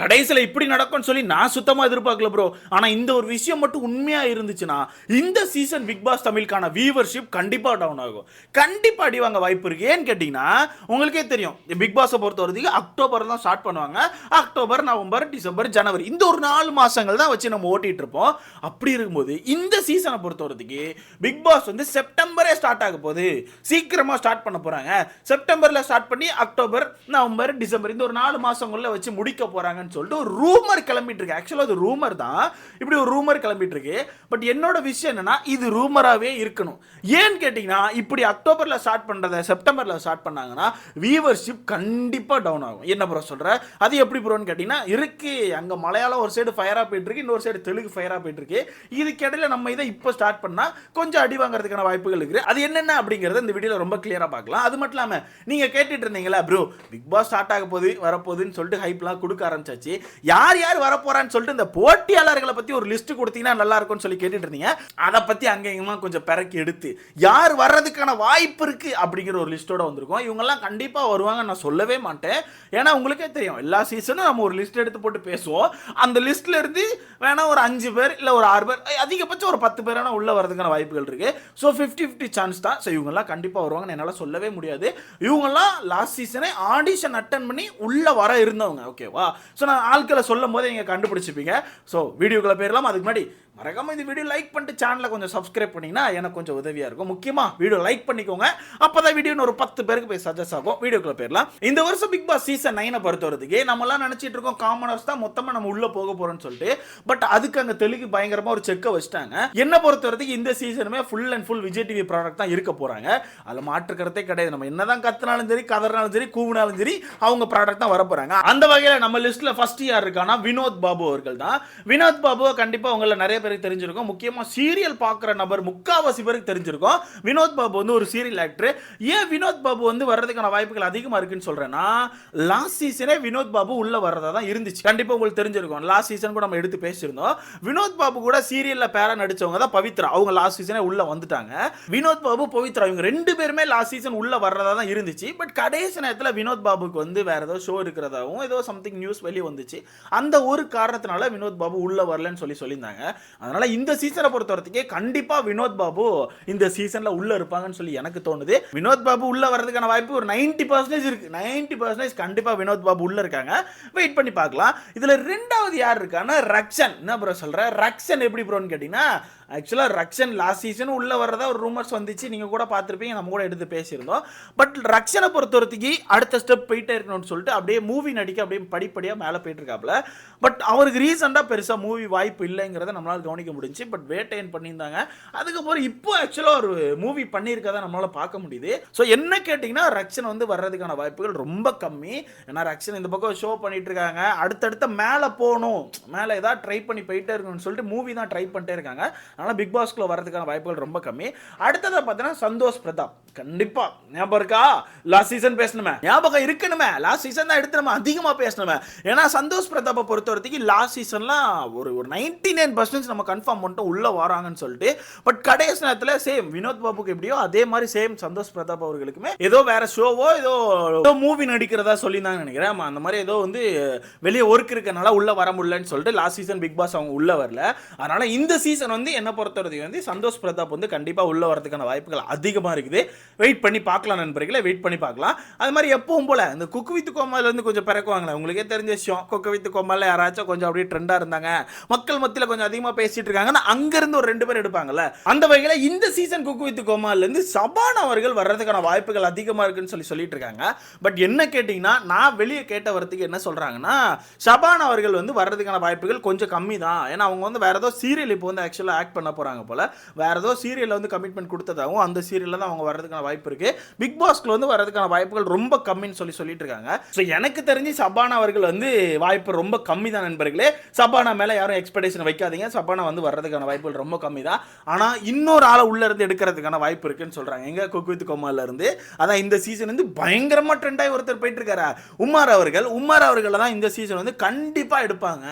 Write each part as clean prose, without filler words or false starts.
கடைசியில் இப்படி நடக்கும்னு சொல்லி நான் சுத்தமாக எதிர்பார்க்கல ப்ரோ. ஆனால் இந்த ஒரு விஷயம் மட்டும் உண்மையாக இருந்துச்சுன்னா இந்த சீசன் பிக் பாஸ் தமிழுக்கான வியூவர்ஷிப் கண்டிப்பாக டவுன் ஆகும், கண்டிப்பாக அடி வாங்க வாய்ப்பு இருக்குது. ஏன்னு கேட்டிங்கன்னா உங்களுக்கே தெரியும் பிக் பாஸை பொறுத்த வரைக்கும் அக்டோபர் தான் ஸ்டார்ட் பண்ணுவாங்க. அக்டோபர், நவம்பர், டிசம்பர், ஜனவரி இந்த ஒரு 4 மாதங்கள் தான் வச்சு நம்ம ஓட்டிகிட்டு இருப்போம். அப்படி இருக்கும்போது இந்த சீசனை பொறுத்த வரைக்கும் பிக் பாஸ் வந்து செப்டம்பரே ஸ்டார்ட் ஆக போகுது, சீக்கிரமாக ஸ்டார்ட் பண்ண போகிறாங்க. செப்டம்பரில் ஸ்டார்ட் பண்ணி அக்டோபர், நவம்பர், டிசம்பர் இந்த ஒரு 4 மாதங்களில் வச்சு முடிக்க போகிறாங்கன்னு சொல்லிட்டு ஒரு ரூமர் கிளம்பிட்டு இருக்கு. ஆக்சுவலாக அது ரூமர் தான், இப்படி ஒரு ரூமர் கிளம்பிட்டு இருக்கு. பட் என்னோட விஷயம் என்னன்னா இது ரூமராகவே இருக்கணும். ஏன்னு கேட்டிங்கன்னா இப்படி அக்டோபரில் ஸ்டார்ட் பண்ணுறதை செப்டம்பரில் ஸ்டார்ட் பண்ணாங்கன்னா வியூவர்ஷிப் கண்டிப்பாக டவுன் ஆகும். என்ன ப்ரோ சொல்கிற, அது எப்படி ப்ரோன்னு கேட்டிங்கன்னா இருக்கு, அங்கே மலையாளம் ஒரு சைடு ஃபயராக போயிட்டு இருக்கு, இன்னொரு சைடு தெலுங்கு ஃபயராக போயிட்டு இருக்கு. இதுக்கிடையில் நம்ம இதை இப்போ ஸ்டார்ட் பண்ணால் கொஞ்சம் அடி வாங்குறதுக்கான வாய்ப்புகள் இருக்குது. அது என்னென்ன அப்படிங்கிறத இந்த வீடியோவில் ரொம்ப கிளியராக பார்க்கலாம். அது மட்டும் இல்லாமல் நீங்கள் கேட்டுட்டு இருந்தீங்களா ப்ரோ பிக் பாஸ் ஸ்டார்ட் ஆக போகுது வரப்போகுதுன்னு சொல்லிட்டு ஹைப்லாம் கொடுக்க ஆரம்பிச்சாச்சு, யார் யார் வரப்போறான்னு சொல்லிட்டு இந்த போட்டியாளர்களை பற்றி ஒரு லிஸ்ட் கொடுத்தீங்கன்னா நல்லா இருக்கும்னு சொல்லி கேட்டுட்டு இருந்தீங்க. அதை பற்றி அங்கேயுமா கொஞ்சம் பிறக்கி எடுத்து யார் வர்றதுக்கான வாய்ப்பு இருக்கு அப்படிங்கிற ஒரு லிஸ்ட்டோட வந்திருக்கோம். இவங்கெல்லாம் கண்டிப்பாக வருவாங்க நான் சொல்லவே மாட்டேன். ஏன்னா உங்களுக்கே தெரியும் எல்லா சீசனும் நம்ம ஒரு லிஸ்ட் எடுத்து போட்டு பேசுவோம். அந்த லிஸ்ட்ல இருந்து வேணா ஒரு 5 பேர் இல்லை ஒரு 6 பேர் அதிகபட்சம் ஒரு 10 பேரான உள்ள வரதுக்கான வாய்ப்புகள் இருக்கு. ஸோ 50-50 சான்ஸ் தான். ஸோ இவங்கெல்லாம் கண்டிப்பாக வருவாங்கன்னு என்னால் சொல்லவே முடியாது. இவங்கெல்லாம் லாஸ்ட் சீசனே ஆடிஷன் அட்டன் பண்ணி உள்ள வர இருந்தவங்க, ஓகேவா? ஸோ நான் ஆட்களை சொல்லும் போதே நீங்கள் கண்டுபிடிச்சிப்பீங்க. ஸோ வீடியோக்குள்ள போயிடலாம். அதுக்கு முன்னாடி மறக்காம இந்த வீடியோ லைக் பண்ணிட்டு சேனலை கொஞ்சம் சப்ஸ்கிரைப் பண்ணிங்கன்னா எனக்கு கொஞ்சம் உதவியாக இருக்கும். முக்கியமாக வீடியோ லைக் பண்ணிக்கோங்க, அப்போ தான் வீடியோ ஒரு 10 பேருக்கு போய் சஜஸ்ட் ஆகும். வீடியோக்குள்ள போயிடலாம். இந்த வருஷம் பிக் பாஸ் சீசன் 9 பொறுத்த வரதுக்கு நம்மளாம் நினச்சிட்டு இருக்கோம் காமனர்ஸ் தான் மொத்தமாக நம்ம உள்ள போக போகிறோம்னு சொல்லிட்டு. பட் அதுக்கு அங்கே தெலுங்கு பயங்கரமாக ஒரு செக்கை வச்சுட்டாங்க. என்ன பொறுத்த வரதுக்கு இந்த சீசனுமே full and full Vijay TV product தான் இருக்க போகிறாங்க. அதில் மாற்றுக்கிறதே கிடையாது. நம்ம என்னதான் கத்துனாலும் சரி, கதறினாலும் சரி, கூவினாலும் சரி, அவங்க ப்ராடக்ட் தான் வர போகிறாங்க. அந்த வகையில் நம்ம லிஸ்ட்டில் ஃபர்ஸ்ட் யார் இருக்கானா வினோத் பாபு அவர்கள் தான். வினோத் பாபுவை கண்டிப்பாக உங்களை நிறைய பேருக்கு தெரிஞ்சிருக்கும். முக்கியமாக சீரியல் பார்க்குற நபர் முக்காவாசி பேருக்கு தெரிஞ்சிருக்கும். வினோத் பாபு வந்து ஒரு சீரியல் ஆக்டர். ஏன் வினோத் பாபு வந்து வர்றதுக்கான வாய்ப்புகள் அதிகமாக இருக்குன்னு சொல்றேன்னா லாஸ்ட் சீசனே வினோத் பாபு உள்ள வர்றதா தான் இருந்துச்சு. கண்டிப்பாக உங்களுக்கு தெரிஞ்சிருக்கும். லாஸ்ட் சீசன் கூட நம்ம எடுத்து பேசியிருந்தோம். வினோத் பாபு கூட சீரியல்ல பேரா நடிச்சவங்க தான் பவித்ரா. அவங்க லாஸ்ட் சீசனே உள்ள வந்துட்டாங்க. வினோத் பாபு, பவித்ரா இவங்க 2 பேருமே லாஸ்ட் சீசன் உள்ள வர்றதா தான் இருந்துச்சு. பட் கடைசி நேரத்தில் வினோத் பாபுக்கு வந்து வேற ஏதோ ஷோ இருக்கிறதாவும் ஏதோ சம்திங் நியூஸ் வெளியே வந்துச்சு. அந்த ஒரு காரணத்தினால வினோத் பாபு உள்ள வரலன்னு சொல்லியிருந்தாங்க. அதனால இந்த சீசனை பொறுத்த வரைக்கும் கண்டிப்பா வினோத் பாபு இந்த சீசன்ல உள்ள இருப்பாங்கன்னு சொல்லி எனக்கு தோணுது. வினோத் பாபு உள்ள வரதுக்கான வாய்ப்பு ஒரு 90% இருக்கு. 90% கண்டிப்பா வினோத் பாபு உள்ள இருக்காங்க. வெயிட் பண்ணி பார்க்கலாம். இதுல 2வது யார் இருக்கானா ரக்ஷன். என்ன ப்ரோ சொல்ற, ரக்ஷன் எப்படி ப்ரோன்னு கேட்டீங்கன்னா ஆக்சுவலாக ரக்ஷன் லாஸ்ட் சீசன் உள்ளே வர்றதா ஒரு ரூமர்ஸ் வந்துச்சு. நீங்கள் கூட பார்த்துருப்பீங்க, நம்ம கூட எடுத்து பேசியிருந்தோம். பட் ரக்ஷனை பொறுத்த வரைக்கும் அடுத்த ஸ்டெப் போயிட்டே இருக்கணும்னு சொல்லிட்டு அப்படியே மூவி நடிக்க அப்படியே படிப்படியாக மேலே போயிட்டு இருக்காப்புல. பட் அவருக்கு ரீசெண்டாக பெருசாக மூவி வாய்ப்பு இல்லைங்கிறத நம்மளால் கவனிக்க முடிஞ்சு. பட் வேட்டையன் பண்ணியிருந்தாங்க. அதுக்கப்புறம் இப்போ ஆக்சுவலாக ஒரு மூவி பண்ணியிருக்கதை நம்மளால் பார்க்க முடியுது. ஸோ என்ன கேட்டிங்கன்னா ரக்ஷன் வந்து வர்றதுக்கான வாய்ப்புகள் ரொம்ப கம்மி. ஏன்னா ரக்ஷன் இந்த பக்கம் ஷோ பண்ணிட்டு இருக்காங்க. அடுத்தடுத்த மேலே போகணும், மேலே ஏதாவது ட்ரை பண்ணி போயிட்டே இருக்கணும்னு சொல்லிட்டு மூவி தான் ட்ரை பண்ணிட்டே இருக்காங்க. அதனால் பிக் பாஸ்க்குள்ள வரதுக்கான வாய்ப்புகள் ரொம்ப கம்மி. அடுத்ததை பார்த்தீங்கன்னா சந்தோஷ் பிரதாப். கண்டிப்பா ஞாபகம் இருக்கா, லாஸ்ட் சீசன் பேசணுமே, ஞாபகம் இருக்கணுமே, லாஸ்ட் சீசன் தான் எடுத்து நம்ம அதிகமாக பேசணுமே. ஏன்னா சந்தோஷ் பிரதாப்பை பொறுத்த வரைக்கும் லாஸ்ட் சீசன்லாம் ஒரு 99% நம்ம கன்ஃபார்ம் பண்ணிட்டோம் உள்ள வராங்கன்னு சொல்லிட்டு. பட் கடைசி நேரத்தில் சேம் வினோத் பாபுக்கு எப்படியோ அதே மாதிரி சேம் சந்தோஷ் பிரதாப் அவர்களுக்குமே ஏதோ வேற ஷோவோ ஏதோ மூவி நடிக்கிறதா சொல்லியிருந்தாங்கன்னு நினைக்கிறேன். அந்த மாதிரி ஏதோ வந்து வெளியே ஒர்க் இருக்கனால உள்ள வர முடியலன்னு சொல்லிட்டு லாஸ்ட் சீசன் பிக் பாஸ் அவங்க உள்ள வரல. அதனால இந்த சீசன் வந்து என்ன பொறுத்தவரைக்கும் வந்து சந்தோஷ் பிரதாப் வந்து கண்டிப்பாக உள்ள வரதுக்கான வாய்ப்புகள் அதிகமாக இருக்குது. வெயிட் பண்ணி பார்க்கலாம் நண்பர்களே, வெயிட் பண்ணி பார்க்கலாம். அது மாதிரி எப்பவும் போல இந்த குக்கு வித் கோமால இருந்து கொஞ்சம் பிறக்குவாங்களே, உங்களுக்கே தெரிஞ்ச விஷயம். குக்கு வித் கோமால யாராச்சும் கொஞ்சம் அப்படியே ட்ரெண்டாக இருந்தாங்க, மக்கள் மத்தியில் கொஞ்சம் அதிகமாக பேசிட்டு இருக்காங்கன்னா அங்கிருந்து ஒரு 2 பேர் எடுப்பாங்கல்ல. அந்த வகையில் இந்த சீசன் குக்கு வித் கோமால இருந்து சபான் அவர்கள் வர்றதுக்கான வாய்ப்புகள் அதிகமாக இருக்குன்னு சொல்லிட்டு இருக்காங்க. பட் என்ன கேட்டிங்கன்னா நான் வெளியே கேட்ட வரத்துக்கு என்ன சொல்றாங்கன்னா சபான் அவர்கள் வந்து வர்றதுக்கான வாய்ப்புகள் கொஞ்சம் கம்மி தான். ஏன்னா அவங்க வந்து வேற ஏதோ சீரியல் இப்போ வந்து ஆக்சுவலாக ஆக்ட் பண்ண போறாங்க போல. வேற ஏதோ சீரியல்ல வந்து கமிட்மெண்ட் கொடுத்ததாகவும் அந்த சீரியல்ல தான் அவங்க வர்றதுக்கான வாய்ப்பு இருக்கு. பிக் பாஸ்க்குள்ள வந்து வர்றதுக்கான வாய்ப்புகள் ரொம்ப கம்மின்னு சொல்லிட்டு இருக்காங்க. ஸோ எனக்கு தெரிஞ்சு சபானா அவர்கள் வந்து வாய்ப்பு ரொம்ப கம்மி தான் நண்பர்களே. சபானா மேல யாரும் எக்ஸ்பெக்டேஷன் வைக்காதீங்க. சபானா வந்து வர்றதுக்கான வாய்ப்புகள் ரொம்ப கம்மி தான். ஆனா இன்னொரு ஆளை உள்ள இருந்து எடுக்கிறதுக்கான வாய்ப்பு இருக்குன்னு சொல்றாங்க. எங்க குக் வித் கோமால இருந்து அதான் இந்த சீசன் வந்து பயங்கரமா ட்ரெண்ட் ஆகி ஒருத்தர் போயிட்டு இருக்காரு உமார் அவர்கள். உமார் அவர்கள் தான் இந்த சீசன் வந்து கண்டிப்பா எடுப்பாங்க.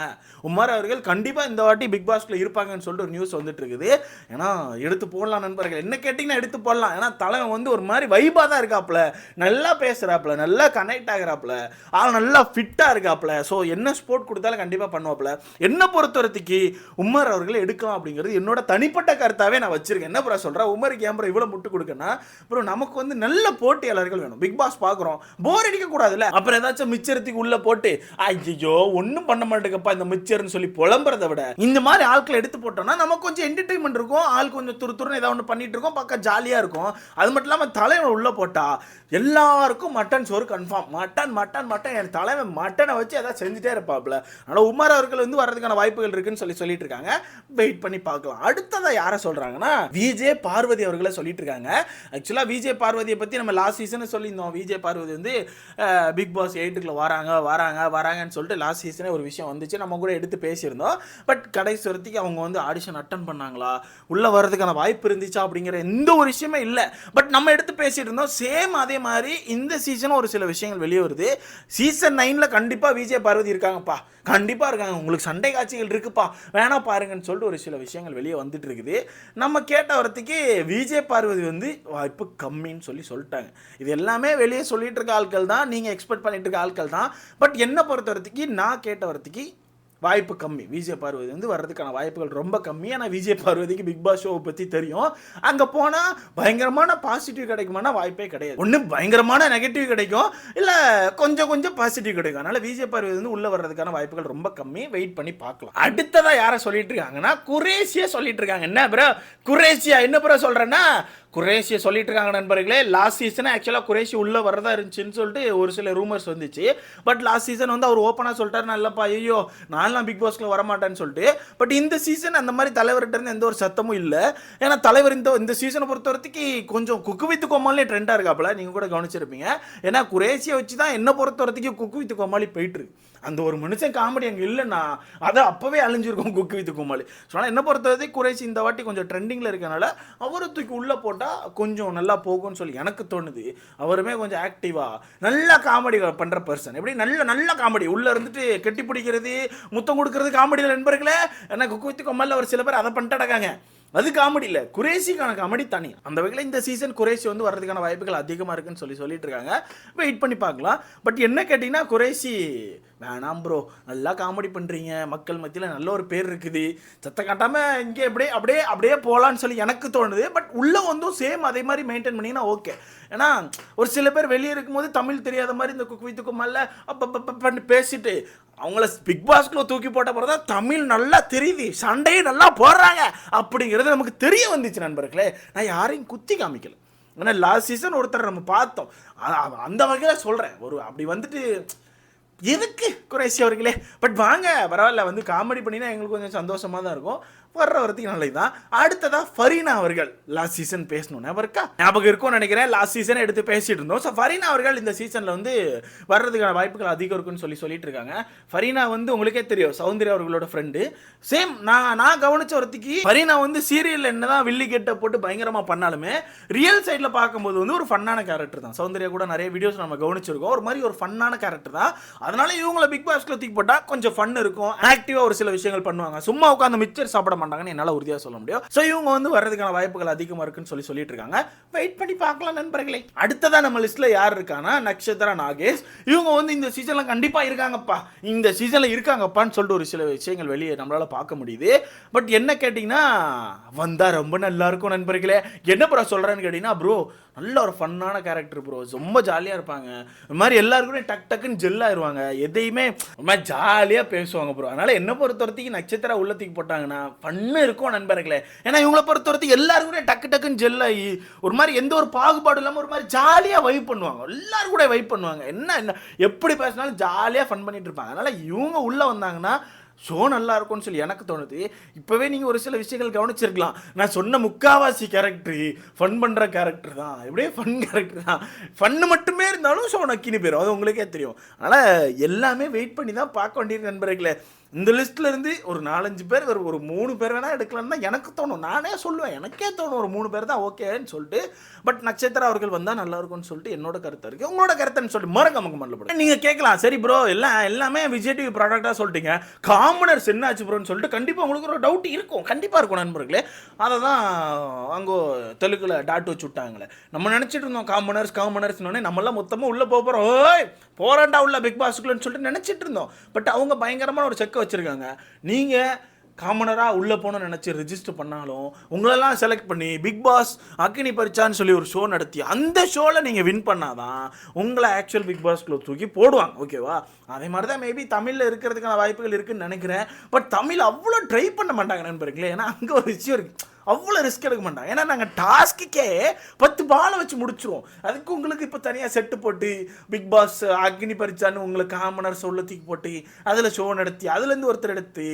உமார் அவர்கள் கண்டிப்பா இந்த வாட்டி பிக் பாஸ்ல இருப்பாங்கன்னு சொல்லிட்டு ஒரு நியூஸ் வந்துட்டு இருக்குது. ஏன்னா எடுத்து போடலாம் நண்பர்கள், என்ன கேட்டிங்கன்னா எடுத்து போடலாம். ஏன்னா தலைவன் வந்து ஒரு மாதிரி வைபாக தான் இருக்காப்புல, நல்லா பேசுகிறாப்புல, நல்லா கனெக்ட் ஆகிறாப்புல, ஆள் நல்லா ஃபிட்டாக இருக்காப்புல. பண்ணுவாப்ல. ஸோ என்ன ஸ்போர்ட் கொடுத்தாலும் கண்டிப்பாக பண்ணுவாப்ல. என்ன பொறுத்தவரைக்கு உமர் அவர்களை எடுக்கலாம் அப்படிங்கிறது என்னோட தனிப்பட்ட கருத்தாவே நான் வச்சிருக்கேன். என்ன ப்ரோ சொல்கிறேன், உமருக்கு ஏன் ப்ரோ இவ்வளோ முட்டு கொடுக்கனா ப்ரோ, நமக்கு வந்து நல்ல போட்டியாளர்கள் வேணும். பிக் பாஸ் பார்க்குறோம், போர் அடிக்க கூடாதுல்ல. அப்புறம் ஏதாச்சும் மிச்சரத்துக்கு உள்ள போட்டு ஐயோ ஒன்றும் பண்ண மாட்டேங்கப்பா இந்த மிச்சர்னு சொல்லி புலம்புறதை விட இந்த மாதிரி ஆட்களை எடுத்து போட்டோம்னா நமக்கு கொஞ்சம் என்டர்டைன்மெண்ட் இருக்கும். ஆள் கொஞ்சம் துருன்னு ஏதாவது ஒன்று பண்ணிட்டு இருக்கோம், பக்கம் ஜாலியாக இருக்கும். அது மட்டும் இல்லாமல் தலைவன் உள்ள போட்டா எல்லாருக்கும் மட்டன் சோறு கன்ஃபார்ம். மட்டன் மட்டன் மட்டன் என் தலைவன் மட்டனை வச்சு ஏதாவது செஞ்சுட்டே இருப்பாப்ல. ஆனால் உமர் அவர்கள் வந்து வர்றதுக்கான வாய்ப்புகள் இருக்குன்னு சொல்லிட்டு இருக்காங்க. வெயிட் பண்ணி பார்க்கலாம். அடுத்ததாக யாரை சொல்றாங்கன்னா விஜய் பார்வதி அவர்களை சொல்லிட்டு இருக்காங்க. ஆக்சுவலாக விஜய் பார்வதியை பற்றி நம்ம லாஸ்ட் சீசன் சொல்லியிருந்தோம். விஜய் பார்வதி வந்து பிக் பாஸ் 8க்குள்ள வராங்கன்னு சொல்லிட்டு லாஸ்ட் சீசனே ஒரு விஷயம் வந்துச்சு, நம்ம கூட எடுத்து பேசியிருந்தோம். பட் கடைசி வரைக்கும் அவங்க வந்து ஆடிஷன் அட்டன் பண்ணாங்களா, உள்ள வர்றதுக்கான வாய்ப்பு இருந்துச்சா அப்படிங்கிற எந்த ஒரு விஷயமே இல்லை. பட் நம்ம எடுத்து பேசிட்டு இருந்தோம். சேம் அதே மாதிரி இந்த சீசனும் ஒரு சில விஷயங்கள் வெளியே வருது. சீசன் 9ல கண்டிப்பாக விஜய் பார்வதி இருக்காங்கப்பா, கண்டிப்பாக இருக்காங்க. உங்களுக்கு சண்டை காட்சிகள் இருக்குப்பா, வேணா பாருங்கன்னு சொல்லிட்டு ஒரு சில விஷயங்கள் வெளியே வந்துட்டு இருக்குது. நம்ம கேட்ட வரத்துக்கு விஜய் பார்வதி வந்து வாய்ப்பு கம்மின்னு சொல்லிட்டாங்க. இது எல்லாமே வெளியே சொல்லிட்டு இருக்க ஆட்கள் தான், நீங்கள் எக்ஸ்பெக்ட் பண்ணிட்டு இருக்க ஆட்கள் தான். பட் என்னை பொறுத்த வரத்துக்கு நான் கேட்ட வரத்துக்கு வாய்ப்பு கம்மி. விஜய் பார்வதி வந்து வர்றதுக்கான வாய்ப்புகள் ரொம்ப கம்மி. ஆனால் விஜய் பார்வதிக்கு பிக் பாஸ் ஷோவை பற்றி தெரியும். அங்கே போனால் பயங்கரமான பாசிட்டிவ் கிடைக்குமானா வாய்ப்பே கிடையாது. ஒன்று பயங்கரமான நெகட்டிவ் கிடைக்கும், இல்லை கொஞ்சம் பாசிட்டிவ் கிடைக்கும். அதனால் விஜய் பார்வதி வந்து உள்ளே வர்றதுக்கான வாய்ப்புகள் ரொம்ப கம்மி. வெயிட் பண்ணி பார்க்கலாம். அடுத்ததாக யாரை சொல்லிட்டு இருக்காங்கன்னா குரேஷியா சொல்லிட்டு இருக்காங்க. என்ன ப்ரோ குரேஷியா, என்ன ப்ரோ சொல்கிறேன்னா குரேஷியை சொல்லிட்டு இருக்காங்க நண்பர்களே. லாஸ்ட் சீசன் ஆக்சுவலாக குரேஷி உள்ளே வரதா இருந்துச்சுன்னு சொல்லிட்டு ஒரு சில ரூமர்ஸ் வந்துச்சு. பட் லாஸ்ட் சீசன் வந்து அவர் ஓப்பனாக சொல்லிட்டாரு, நல்லப்பா ஐயோ நான்லாம் பிக் பாஸ்க்குள்ள வரமாட்டேன்னு சொல்லிட்டு. பட் இந்த சீசன் அந்த மாதிரி தலைவர்கிட்ட இருந்து எந்த ஒரு சத்தமும் இல்லை. ஏன்னா தலைவர் இந்த சீசனை பொறுத்த வரைக்கும் கொஞ்சம் குக்கு வித்து கோமாளி ட்ரெண்டாக இருக்காப்புல, நீங்கள் கூட கவனிச்சிருப்பீங்க. ஏன்னா குரேஷியை வச்சு தான் என்னை பொறுத்த வரைக்கும் குக்கு வித்து கோமாளி போயிட்டு இருக்கு. அந்த ஒரு மனுஷன் காமெடி அங்கே இல்லைன்னா அதை அப்போவே அழிஞ்சிருக்கும் குக்கு வித்து கோமாளி. ஸோ ஆனால் என்ன பொறுத்த வரைக்கும் குரேஷி இந்த வாட்டி கொஞ்சம் ட்ரெண்டிங்கில் இருக்கனால அவரை தூக்கி உள்ளே போட்டால் கொஞ்சம் நல்லா போகும்னு சொல்லி எனக்கு தோணுது. அவருமே கொஞ்சம் ஆக்டிவாக நல்லா காமெடி பண்ணுற பர்சன். எப்படி நல்ல காமெடி உள்ளே இருந்துட்டு கெட்டி பிடிக்கிறது, முத்தம் கொடுக்கறது காமெடியில் நண்பர்களே. ஏன்னா குக்கு வித்து கோமாளியில் ஒரு சில பேர் அதை பண்ணிட்டாங்க, அது காமெடி இல்லை. குரேஷிக்கான காமெடி தனி. அந்த வகையில் இந்த சீசன் குரேஷி வந்து வர்றதுக்கான வாய்ப்புகள் அதிகமாக இருக்குன்னு சொல்லிட்டு இருக்காங்க. வெயிட் பண்ணி பார்க்கலாம். பட் என்ன கேட்டிங்கன்னா குரேஷி வேணாம் ப்ரோ, நல்லா காமெடி பண்ணுறீங்க, மக்கள் மத்தியில் நல்ல ஒரு பேர் இருக்குது, சத்தம் காட்டாமல் இங்கே அப்படியே போகலான்னு சொல்லி எனக்கு தோணுது. பட் உள்ளே வந்தும் சேம் அதே மாதிரி மெயின்டைன் பண்ணிங்கன்னா ஓகே. ஏன்னா ஒரு சில பேர் வெளியே இருக்கும்போது தமிழ் தெரியாத மாதிரி இந்த குக் வித்து கோமாளில பண்ணி பேசிட்டு அவங்கள பிக் பாஸ்க்குள்ள தூக்கி போட்ட பிறகு தான் தமிழ் நல்லா தெரியுது, சண்டையை நல்லா போடுறாங்க அப்படிங்கிறது நமக்கு தெரிய வந்துச்சு நண்பர்களே. நான் யாரையும் குத்தி காமிக்கல. ஏன்னா லாஸ்ட் சீசன் ஒருத்தர் நம்ம பார்த்தோம். அந்த வகையில் சொல்கிறேன். ஒரு அப்படி வந்துட்டு எதுக்கு குரேஷி அவர்களே. பட் வாங்க பரவாயில்ல, வந்து காமெடி பண்ணினா எங்களுக்கு கொஞ்சம் சந்தோஷமாக தான் இருக்கும். வர்ற வரத்துக்கு நல்லது தான். அடுத்ததாக ஃபரீனா அவர்கள் லாஸ்ட் சீசன் பேசணும் ஞாபகம் இருக்கும்னு நினைக்கிறேன். லாஸ்ட் சீசனை எடுத்து பேசிட்டு இருந்தோம். ஸோ ஃபரீனா அவர்கள் இந்த சீசனில் வந்து வர்றதுக்கான வாய்ப்புகள் அதிகம் இருக்குன்னு சொல்லிட்டு இருக்காங்க. ஃபரீனா வந்து உங்களுக்கே தெரியும், சௌந்தர்யா அவர்களோட ஃப்ரெண்டு. சேம் நான் கவனிச்ச ஒருத்திக்கு ஃபரீனா வந்து சீரியல் என்னதான் வில்லி கெட்ட போட்டு பயங்கரமாக பண்ணாலுமே ரியல் சைடில் பார்க்கும்போது வந்து ஒரு ஃபன்னான கேரக்டர் தான். சௌந்தர்யா கூட நிறைய வீடியோஸ் நம்ம கவனிச்சிருக்கோம். ஒரு மாதிரி ஒரு ஃபன்னான கேரக்டர் தான். அதனால இவங்களை பிக் பாஸ்க்குள்ள தூக்கி போட்டால் கொஞ்சம் ஃபன் இருக்கும், ஆக்டிவாக ஒரு சில விஷயங்கள் பண்ணுவாங்க. சும்மா உட்காந்து மிச்சர் சாப்பிட மாட்டாங்கன்னு என்னால் உறுதியாக சொல்ல முடியும். ஸோ இவங்க வந்து வர்றதுக்கான வாய்ப்புகள் அதிகமாக இருக்குன்னு சொல்லிட்டு இருக்காங்க. வெயிட் பண்ணி பார்க்கலாம் நண்பர்களே. அடுத்ததான் நம்ம லிஸ்ட்ல யார் இருக்கானா நக்ஷத்ரா நாகேஷ். இவங்க வந்து இந்த சீசன்ல கண்டிப்பாக இருக்காங்கப்பா, இந்த சீசனில் இருக்காங்கப்பான்னு சொல்லிட்டு ஒரு சில விஷயங்கள் வெளியே நம்மளால பார்க்க முடியுது. பட் என்ன கேட்டிங்கன்னா வந்தா ரொம்ப நல்லா இருக்கும் நண்பர்களே. என்ன ப்ரோ சொல்கிறேன்னு கேட்டிங்கன்னா ப்ரோ நல்ல ஒரு ஃபன்னான கேரக்டர் ப்ரோ, ரொம்ப ஜாலியாக இருப்பாங்க. இந்த மாதிரி எல்லாருக்குமே டக்குன்னு ஜெல் ஆயிடுவாங்க, எதையுமே ஒரு மாதிரி ஜாலியாக பேசுவாங்க ப்ரோ. அதனால் என்ன பொறுத்த வரைக்கும் நட்சத்திர உள்ளத்துக்கு போட்டாங்கன்னா ஃபன்னு இருக்கும் நண்பர்களே. ஏன்னா இவங்களை பொறுத்த வரைக்கும் எல்லாருக்குமே டக்குன்னு ஜெல் ஆகி ஒரு மாதிரி எந்த ஒரு பாகுபாடு இல்லாமல் ஒரு மாதிரி ஜாலியாக வைப் பண்ணுவாங்க. எல்லாரும் கூட வைப் பண்ணுவாங்க. என்ன எப்படி பேசினாலும் ஜாலியாக ஃபன் பண்ணிட்டு இருப்பாங்க. அதனால் இவங்க உள்ளே வந்தாங்கன்னா ஷோ நல்லா இருக்கும்னு சொல்லி எனக்கு தோணுது. இப்போவே நீங்கள் ஒரு சில விஷயங்கள் கவனிச்சிருக்கலாம். நான் சொன்ன முக்காவாசி கேரக்டர் ஃபன் பண்ணுற கேரக்டர் தான், எப்படியே ஃபன் கேரக்டர் தான். ஃபன்னு மட்டுமே இருந்தாலும் ஷோ நக்கின்னு போயிடும், அது உங்களுக்கே தெரியும். அதனால் எல்லாமே வெயிட் பண்ணி தான் பார்க்க வேண்டியது நண்பர்களே. இந்த லிஸ்ட்ல இருந்து ஒரு 4-5 பேர் ஒரு 3 பேர் வேணா எடுக்கலாம்னு தான் எனக்கு தோணும். நானே சொல்லுவேன், எனக்கே தோணும் ஒரு 3 பேர் தான் ஓகேன்னு சொல்லிட்டு. பட் நட்சத்திரா அவர்கள் வந்தால் நல்லா இருக்கும்னு சொல்லிட்டு என்னோட கருத்து இருக்கு. உங்களோட கருத்துன்னு சொல்லிட்டு மறக்காம கமெண்ட்ல போடுங்க. நீங்க கேட்கலாம், சரி ப்ரோ எல்லாமே விஜய் டிவி ப்ராடக்டா சொல்லிட்டீங்க, காமனர்ஸ் என்ன ஆச்சு ப்ரோன்னு சொல்லிட்டு கண்டிப்பா உங்களுக்கு ஒரு டவுட் இருக்கும், கண்டிப்பா இருக்கும் நண்பர்களே. அதை தான் அங்கே தெலுங்குல டாட் வச்சு விட்டாங்களே. நம்ம நினைச்சிட்டு இருந்தோம் காமனர்ஸ்னோடனே நம்மளாம் மொத்தமாக உள்ள போகிறோம், ஓய் போராண்டா உள்ள பிக் பாஸ்க்குள்ளன்னு சொல்லிட்டு நினைச்சிட்டு இருந்தோம். பட் அவங்க பயங்கரமான ஒரு செக் வச்சிருக்காங்க. நீங்க காமனராக உள்ளே போகணும்னு நினச்சி ரிஜிஸ்டர் பண்ணாலும் உங்களெல்லாம் செலக்ட் பண்ணி பிக் பாஸ் அக்னி பரிச்சான்னு சொல்லி ஒரு ஷோ நடத்தி அந்த ஷோவில் நீங்கள் வின் பண்ணாதான் உங்களை ஆக்சுவல் பிக் பாஸ்க்குள்ள தூக்கி போடுவாங்க. ஓகேவா? அதே மாதிரி தான் மேபி தமிழில் இருக்கிறதுக்கான வாய்ப்புகள் இருக்குதுன்னு நினைக்கிறேன். பட் தமிழ் அவ்வளோ ட்ரை பண்ண மாட்டாங்க நண்பர்களே. ஏன்னா அங்கே ஒரு விஷயம் இருக்குது, அவ்வளோ ரிஸ்க் எடுக்க மாட்டாங்க. ஏன்னா நாங்கள் டாஸ்க்குக்கே 10 பாலை வச்சு முடிச்சிருவோம். அதுக்கு உங்களுக்கு இப்போ தனியாக செட்டு போட்டு பிக் பாஸ் அக்னி பரிச்சான்னு உங்களுக்கு காமனர்ஸ் உள்ள தூக்கி போட்டு அதில் ஷோ நடத்தி அதுலேருந்து ஒருத்தர் எடுத்து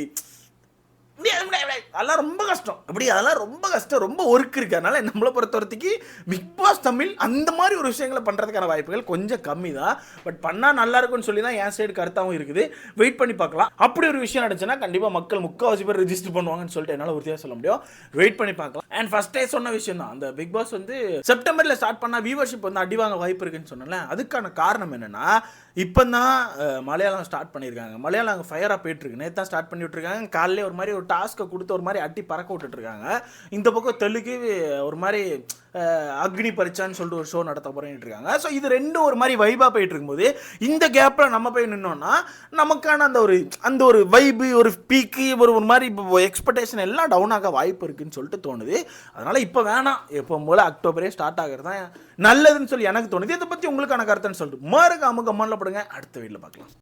அதெல்லாம் ரொம்ப கஷ்டம். அப்படி அதெல்லாம் ரொம்ப கஷ்டம், ரொம்ப ஒர்க் இருக்கு. அதனால நம்மளை பொறுத்தவரைக்கு பிக் பாஸ் தமிழ் அந்த மாதிரி ஒரு விஷயங்களை பண்ணுறதுக்கான வாய்ப்புகள் கொஞ்சம் கம்மி தான். பட் பண்ணால் நல்லா இருக்கும்னு சொல்லி தான் என் சைடு கருத்தாகவும் இருக்குது. வெயிட் பண்ணி பார்க்கலாம். அப்படி ஒரு விஷயம் நடந்துச்சுன்னா கண்டிப்பாக மக்கள் 3/4 பேர் ரிஜிஸ்டர் பண்ணுவாங்கன்னு சொல்லிட்டு என்னால் உறுதியாக சொல்ல முடியும். வெயிட் பண்ணி பார்க்கலாம். அண்ட் ஃபர்ஸ்டே சொன்ன விஷயம் தான், அந்த பிக் பாஸ் வந்து செப்டம்பரில் ஸ்டார்ட் பண்ணால் வியூவர்ஷிப் வந்து அடிவாங்க வாய்ப்பு இருக்குன்னு சொன்னேன்ல. அதுக்கான காரணம் என்னன்னா, இப்போ தான் மலையாளம் ஸ்டார்ட் பண்ணியிருக்காங்க. மலையாளம் அங்கே ஃபயராக போயிட்டுருக்கு. நேற்று தான் ஸ்டார்ட் பண்ணி விட்டுருக்காங்க. காலையிலே ஒரு மாதிரி ஒரு டாஸ்க்கை கொடுத்து ஒரு மாதிரி அட்டி பறக்க விட்டுட்ருக்காங்க. இந்த பக்கம் தெலுங்கு ஒரு மாதிரி அக்னி பரிச்சான்னு சொல்லிட்டு ஒரு ஷோ நடத்த போகிறேன்னு இருக்காங்க. ஸோ இது ரெண்டும் ஒரு மாதிரி வைபாக போயிட்டு இருக்கும்போது இந்த கேப்பில் நம்ம போய் நின்னோன்னா நமக்கான அந்த ஒரு வைபு, ஒரு பீக்கு, ஒரு மாதிரி எக்ஸ்பெக்டேஷன் எல்லாம் டவுன் ஆக வாய்ப்பு இருக்குன்னு சொல்லிட்டு தோணுது. அதனால் இப்போ வேணாம், எப்போ போல அக்டோபரே ஸ்டார்ட் ஆகிறது தான் நல்லதுன்னு சொல்லி எனக்கு தோணுது. இதை பற்றி உங்களுக்கான கருத்துன்னு சொல்லிட்டு மறக்காம கமெண்ட்ல போடுங்க. அடுத்த வீடியோவில் பார்க்கலாம்.